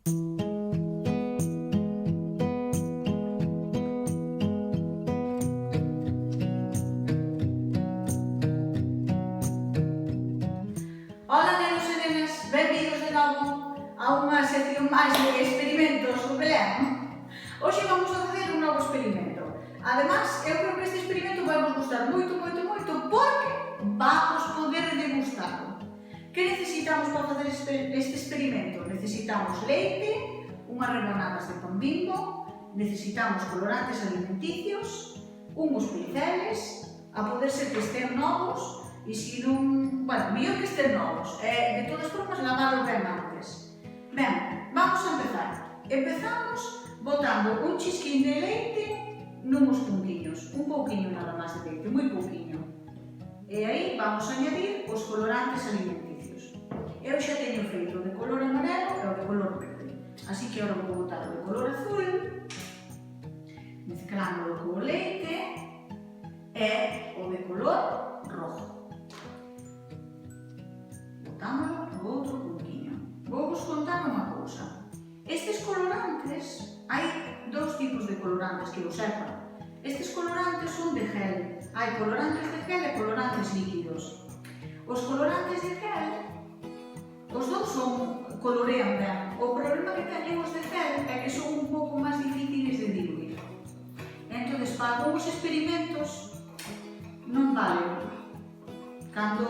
Ola nenos e nenas, benvidos de novo a unha sección máis de experimentos do Belén. Hoxe vamos a facer un novo experimento. Ademais, eu creo que este experimento vai vos gustar moito, moito, moito, porque vamos poder degustarlo. Que necesitamos para facer este experimento? Necesitamos leite, unhas rebanadas de pan Bimbo, necesitamos colorantes alimenticios, uns pinceles, a poder ser que estén novos, e se non... bueno, mellor que estén novos. De todas formas, lavalos ben antes. Ben, vamos a empezar. Empezamos botando un chisquín de leite nuns punquiños. Un pouquiño nada máis de leite, moi pouquiño. E aí vamos a añadir os colorantes alimenticios. Eu xa teño feito o de color amarelo e o de color verde. Así que agora vou botar o de color azul, mezclándolo co leite, e o de color rojo. Botámoslo no outro punquiño. Vou vos contar unha cousa. Estes colorantes, hai dous tipos de colorantes que o sepan. Estes colorantes son de gel. Hai colorantes de gel e colorantes líquidos. Os colorantes de gel, os dous colorean ben. O problema que teñen os de gel é que son un pouco máis difíciles de diluir. Entón, para algúns experimentos non valen. Cando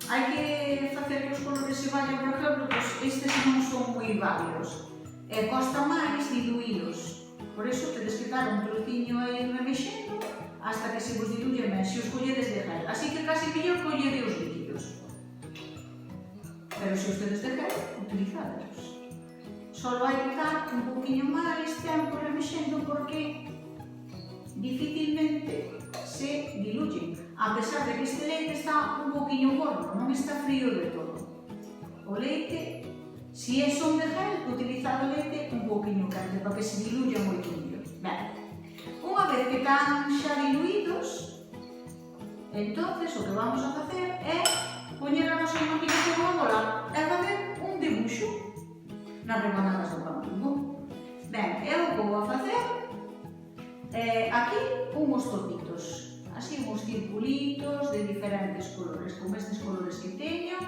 hai que facer que os colores se vayan, por exemplo, pois estes non son moi válidos. E costa máis diluílos. Por iso tedes que dar un trociño aí remexendo hasta que se vos diluye ben, se os colledes de gel. Así que casi mellor collede os líquidos. Pero se os tedes de gel, utilizadelos. Só hai que dar un pouquinho máis tempo remexendo porque dificilmente se diluyen. A pesar de que este leite está un pouquinho gordo, non está frío de todo. O leite, se son de gel, utilizado o leite un pouquinho quente para que se diluya moito mellor. Ben, unha vez que están xa diluídos, entonces o que vamos a facer é poñer a nosa imaginación a volar e facer un dibuixo nas rebanadas do pan Bimbo. Ben, eu vou a facer aquí unhos topitos. Así uns circulitos de diferentes colores, como estes colores que teño,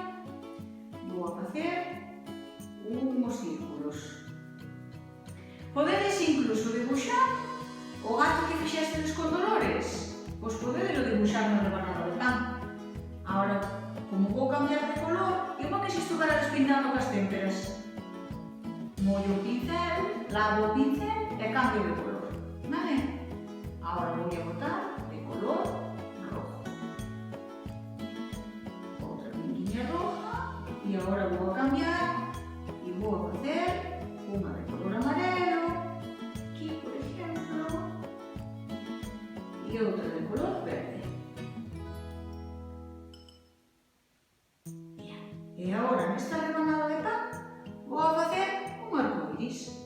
vou a facer uns círculos. Podedes incluso dibuixar o gato que fixestes con Dolores, pois podedelo dibuixar na rebanada de pan. Agora, como vou cambiar de color, igual que se estuvera despintando cas témperas. Mollo o pincel, lavo o pincel e cambio de color. Vale? Agora vou a botar color rojo. Outra pinguinha roja e agora vou a cambiar e vou a facer unha de color amarelo, aquí por exemplo, e outra de color verde. E agora nesta rebanada de pan vou a facer un arcoíris.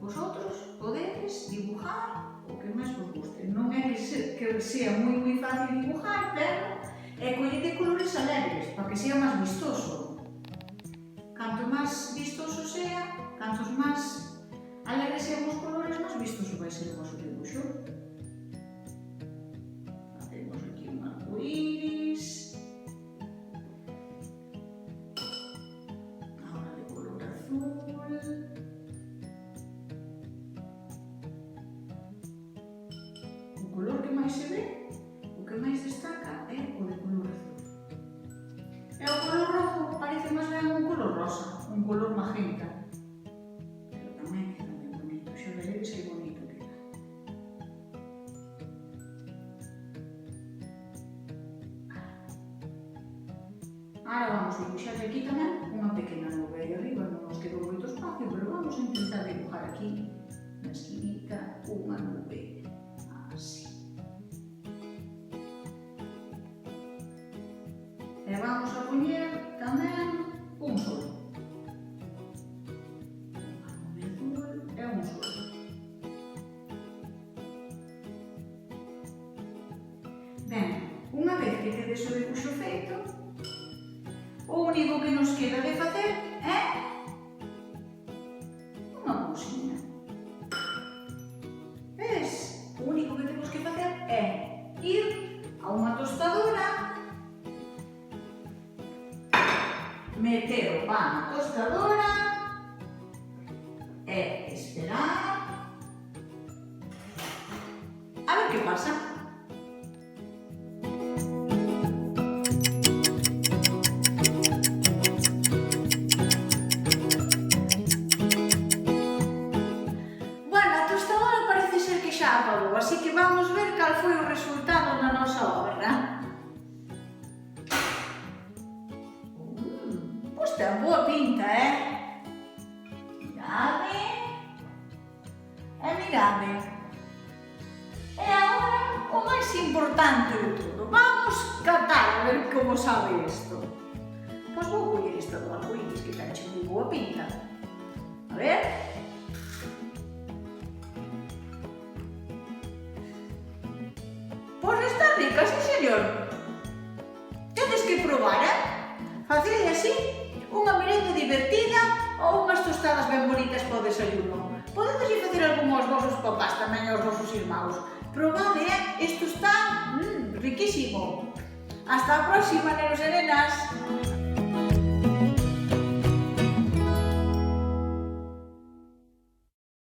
Vosotros podedes dibujar o que máis vos guste. Non é que sea moi fácil dibujar, pero é collede colores alegres, para que sea máis vistoso. Canto máis vistoso sea, cantos máis alegres sean os colores, máis vistoso vai ser o vosso dibuixo. Facemos aquí un arcoíris. Agora de color azul. O color que máis se ve, o que máis destaca é o de color azul. E o color rojo parece máis ben un color rosa, un color magenta. Pero tamén queda ben bonito, xa veredes que bonito queda. Ahora vamos a dibuixar aquí tamén unha pequena nube. Aí arriba non nos quedou moito espacio, pero vamos a intentar dibujar aquí na esquinita unha nube. Así. E vamos a poñer tamén un sol. Unha nube azul e un sol. Ben, unha vez que tedes o dibuixo feito, o único que nos queda de facer é unha cousiña. Ves? O único que temos que facer é ir a unha tostadora, meter o pan na tostadora e esperar a ver que pasa. Así que vamos ver cal foi o resultado da nosa obra. Pois ten boa pinta, Mirade. Mirade. E agora o máis importante de todo. Vamos catar a ver como sabe isto. Pois vou coller esta do arcoíris que ten moi boa pinta. A ver. Pois está rica, sí señor. Tedes que probar, Facede así unha merenda divertida ou unhas tostadas ben bonitas para o desayuno. Podedes facer algún aos vosos papás, tamén aos vosos irmãos. Probade, isto está riquísimo. Hasta a próxima, nenos e nenas.